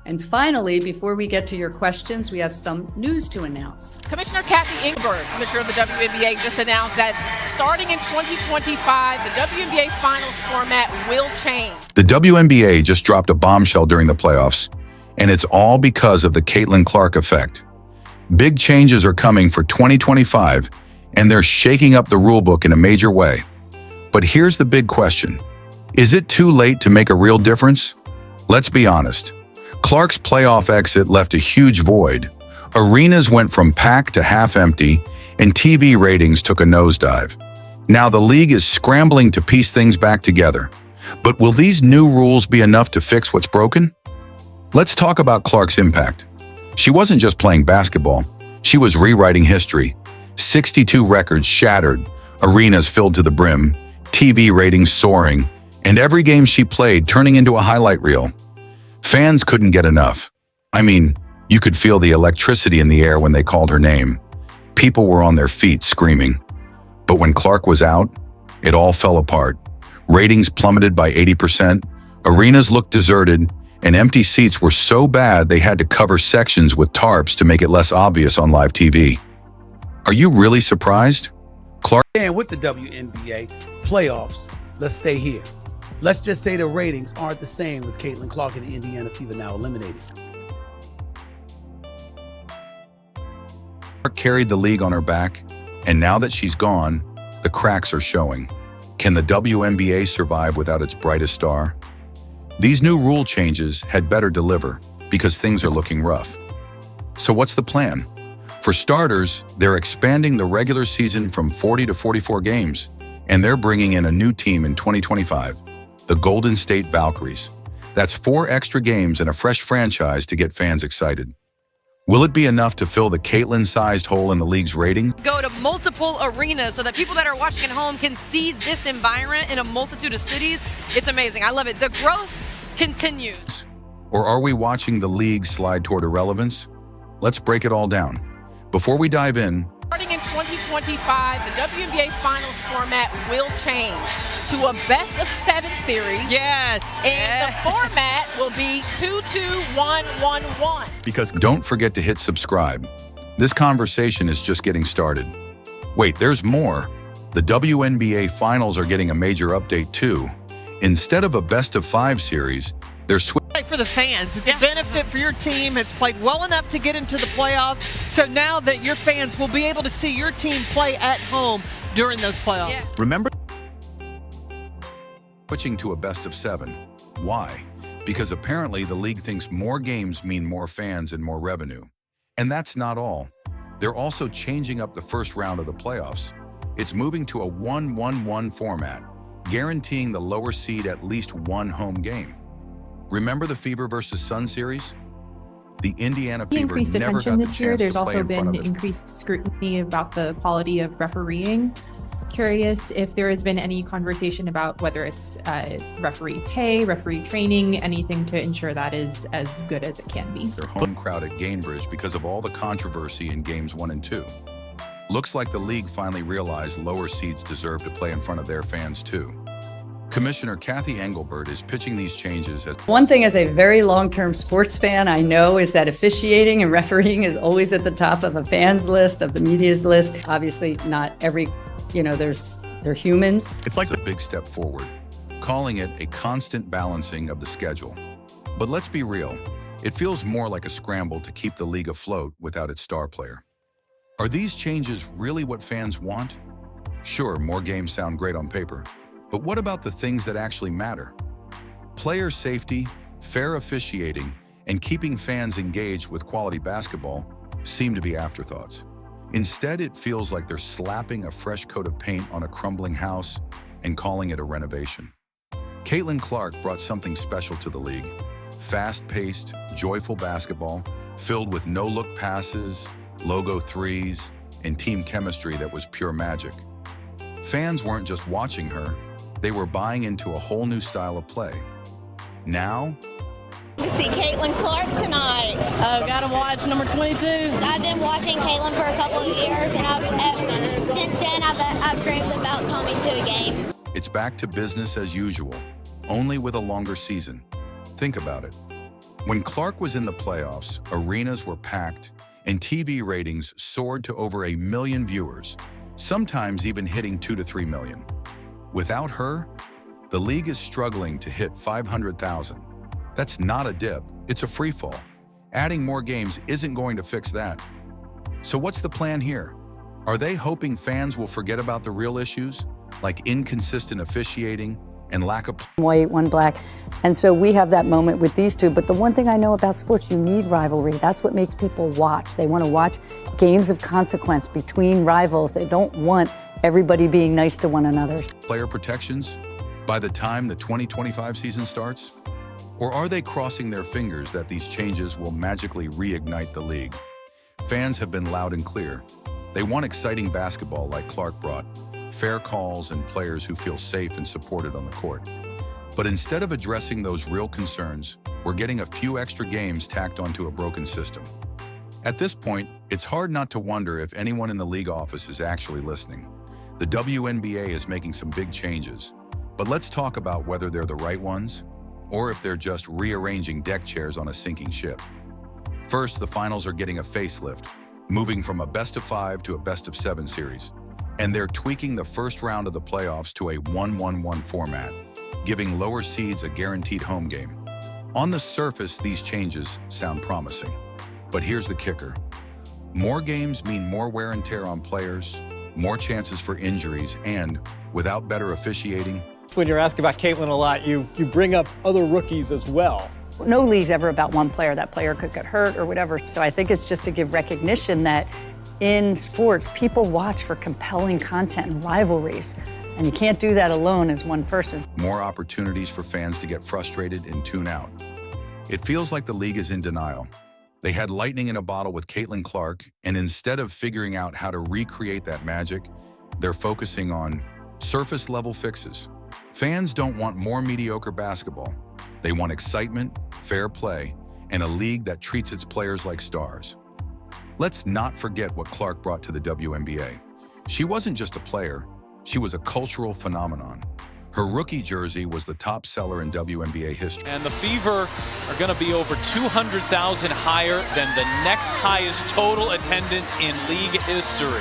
And finally, before we get to your questions, we have some news to announce. Commissioner caitlynclark, Commissioner of the WNBA, just announced that starting in 2025, the WNBA Finals format will change. The WNBA just dropped a bombshell during the playoffs, and it's all because of the Caitlynclark effect. Big changes are coming for 2025, and they're shaking up the rulebook in a major way. But here's the big question. Is it too late to make a real difference? Let's be honest. Clark's playoff exit left a huge void. Arenas went from packed to half empty, and TV ratings took a nosedive. Now the league is scrambling to piece things back together. But will these new rules be enough to fix what's broken? Let's talk about Clark's impact. She wasn't just playing basketball. She was rewriting history. 62 records shattered, arenas filled to the brim, TV ratings soaring, and every game she played turning into a highlight reel. Fans couldn't get enough. I mean, you could feel the electricity in the air when they called her name. People were on their feet screaming. But when Clark was out, it all fell apart. Ratings plummeted by 80%, arenas looked deserted, and empty seats were so bad they had to cover sections with tarps to make it less obvious on live TV. Are you really surprised? Clark. And with the WNBA playoffs, let's stay here. Let's just say the ratings aren't the same with Caitlynclark and the Indiana Fever now eliminated. Clark carried the league on her back, and now that she's gone, the cracks are showing. Can the WNBA survive without its brightest star? These new rule changes had better deliver, because things are looking rough. So what's the plan? For starters, they're expanding the regular season from 40 to 44 games, and they're bringing in a new team in 2025. The Golden State Valkyries. That's 4 extra games and a fresh franchise to get fans excited. Will it be enough to fill the Caitlyn-sized hole in the league's rating? Go to multiple arenas so that people that are watching at home can see this environment in a multitude of cities. It's amazing. I love it. The growth continues. Or are we watching the league slide toward irrelevance? Let's break it all down. Before we dive in, Starting in 2025, the WNBA Finals format will change to a best-of-7 series. Yes. And the format will be 2-2-1-1-1. because don't forget to hit subscribe. This conversation is just getting started. Wait, there's more. The WNBA Finals are getting a major update too. Instead of a best-of-5 series, they're for the fans. It's a benefit for your team. It's played well enough to get into the playoffs. So now that your fans will be able to see your team play at home during those playoffs. Yeah. Remember, switching to a best-of-7. Why? Because apparently the league thinks more games mean more fans and more revenue. And that's not all. They're also changing up the first round of the playoffs. It's moving to a 1-1-1 format, guaranteeing the lower seed at least one home game. Remember the Fever versus Sun series? The Indiana Fever increased never attention got the this year. chance There's to play also in front been of it. increased scrutiny about the quality of refereeing. Curious if there has been any conversation about whether it's referee pay, referee training, anything to ensure that is as good as it can be. Their home crowd at Gainbridge because of all the controversy in games 1 and 2. Looks like the league finally realized lower seeds deserve to play in front of their fans too. Commissioner caitlynclark is pitching these changes as One thing as a very long-term sports fan I know is that officiating and refereeing is always at the top of a fan's list, of the media's list. Obviously not every, they're humans. it's like a big step forward, calling it a constant balancing of the schedule. But let's be real, it feels more like a scramble to keep the league afloat without its star player. Are these changes really what fans want? Sure, more games sound great on paper, but what about the things that actually matter? Player safety, fair officiating, and keeping fans engaged with quality basketball seem to be afterthoughts. Instead, it feels like they're slapping a fresh coat of paint on a crumbling house and calling it a renovation. Caitlynclark brought something special to the league. Fast-paced, joyful basketball, filled with no-look passes, logo threes, and team chemistry that was pure magic. Fans weren't just watching her, they were buying into a whole new style of play. Now, We see Caitlynclark tonight. Oh, gotta watch number 22. I've been watching Caitlyn for a couple of years, and since then I've dreamed about coming to a game. it's back to business as usual, only with a longer season. Think about it. When Clark was in the playoffs, arenas were packed and TV ratings soared to over 1 million viewers, sometimes even hitting 2 to 3 million. Without her, the league is struggling to hit 500,000. That's not a dip, it's a free fall. Adding more games isn't going to fix that. So what's the plan here? Are they hoping fans will forget about the real issues, like inconsistent officiating and lack of White, one black. And so we have that moment with these two. But the one thing I know about sports, you need rivalry. That's what makes people watch. They want to watch games of consequence between rivals. They don't want everybody being nice to one another. player protections by the time the 2025 season starts? Or are they crossing their fingers that these changes will magically reignite the league? Fans have been loud and clear. They want exciting basketball like Clark brought, fair calls and players who feel safe and supported on the court. But instead of addressing those real concerns, we're getting a few extra games tacked onto a broken system. At this point, it's hard not to wonder if anyone in the league office is actually listening. The WNBA is making some big changes, but let's talk about whether they're the right ones or if they're just rearranging deck chairs on a sinking ship. First, the finals are getting a facelift, moving from a best-of-5 to a best-of-7 series. And they're tweaking the first round of the playoffs to a 1-1-1 format, giving lower seeds a guaranteed home game. On the surface, these changes sound promising. But here's the kicker. More games mean more wear and tear on players, more chances for injuries, and without better officiating, when you're asking about Caitlin a lot, you bring up other rookies as well. No league's ever about one player. That player could get hurt or whatever. So I think it's just to give recognition that in sports, people watch for compelling content and rivalries. And you can't do that alone as one person. more opportunities for fans to get frustrated and tune out. It feels like the league is in denial. They had lightning in a bottle with Caitlynclark, and instead of figuring out how to recreate that magic, they're focusing on surface-level fixes. Fans don't want more mediocre basketball. They want excitement, fair play, and a league that treats its players like stars. Let's not forget what Clark brought to the WNBA. She wasn't just a player, she was a cultural phenomenon. Her rookie jersey was the top seller in WNBA history. And the Fever are going to be over 200,000 higher than the next highest total attendance in league history.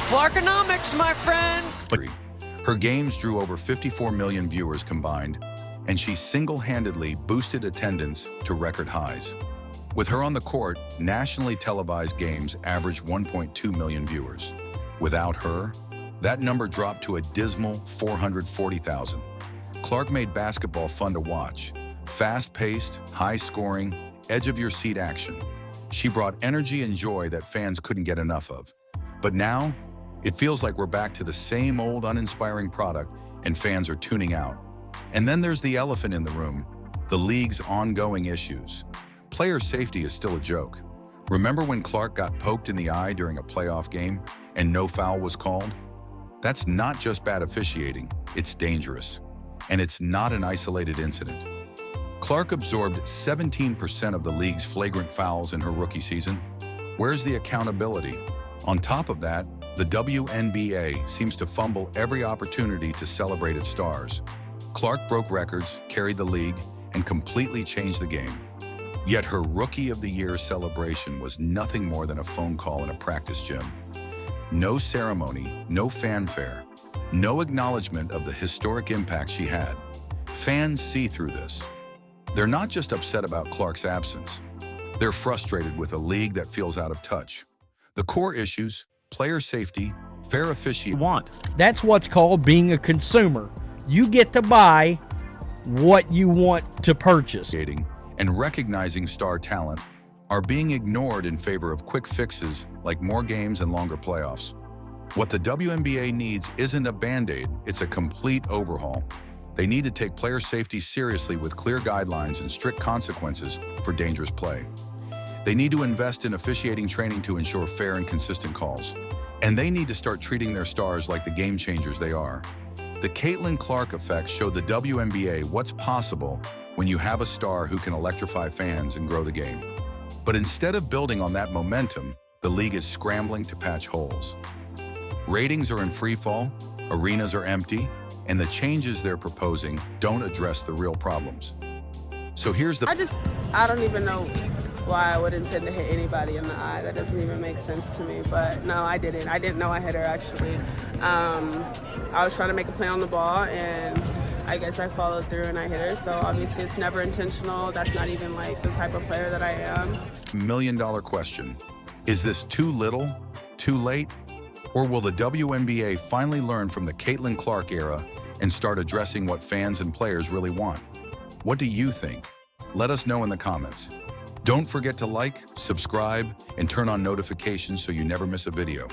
Clarkonomics, my friend. Her games drew over 54 million viewers combined, and she single-handedly boosted attendance to record highs. With her on the court, nationally televised games averaged 1.2 million viewers. Without her, that number dropped to a dismal 440,000. Clark made basketball fun to watch. Fast-paced, high-scoring, edge-of-your-seat action. She brought energy and joy that fans couldn't get enough of. But now, it feels like we're back to the same old uninspiring product and fans are tuning out. And then there's the elephant in the room, the league's ongoing issues. Player safety is still a joke. Remember when Clark got poked in the eye during a playoff game and no foul was called? That's not just bad officiating, it's dangerous. And it's not an isolated incident. Clark absorbed 17% of the league's flagrant fouls in her rookie season. Where's the accountability? On top of that, the WNBA seems to fumble every opportunity to celebrate its stars. Clark broke records, carried the league, and completely changed the game. Yet her Rookie of the Year celebration was nothing more than a phone call in a practice gym. No ceremony, no fanfare, no acknowledgement of the historic impact she had. Fans see through this. They're not just upset about Clark's absence. They're frustrated with a league that feels out of touch. The core issues, player safety, fair officiating. That's what's called being a consumer. You get to buy what you want to purchase. And recognizing star talent are being ignored in favor of quick fixes like more games and longer playoffs. What the WNBA needs isn't a band-aid, it's a complete overhaul. They need to take player safety seriously with clear guidelines and strict consequences for dangerous play. They need to invest in officiating training to ensure fair and consistent calls. And they need to start treating their stars like the game changers they are. The Caitlynclark effect showed the WNBA what's possible when you have a star who can electrify fans and grow the game. But instead of building on that momentum, the league is scrambling to patch holes. Ratings are in free fall, arenas are empty, and the changes they're proposing don't address the real problems. So here's the... I don't even know why I would intend to hit anybody in the eye. That doesn't even make sense to me. But no, I didn't. I didn't know I hit her, actually. I was trying to make a play on the ball, and I guess I followed through and I hit her. So obviously it's never intentional. That's not even like the type of player that I am. $1 million question. Is this too little, too late? Or will the WNBA finally learn from the Caitlin Clark era and start addressing what fans and players really want? What do you think? Let us know in the comments. Don't forget to like, subscribe, and turn on notifications so you never miss a video.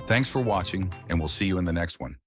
Thanks for watching, and we'll see you in the next one.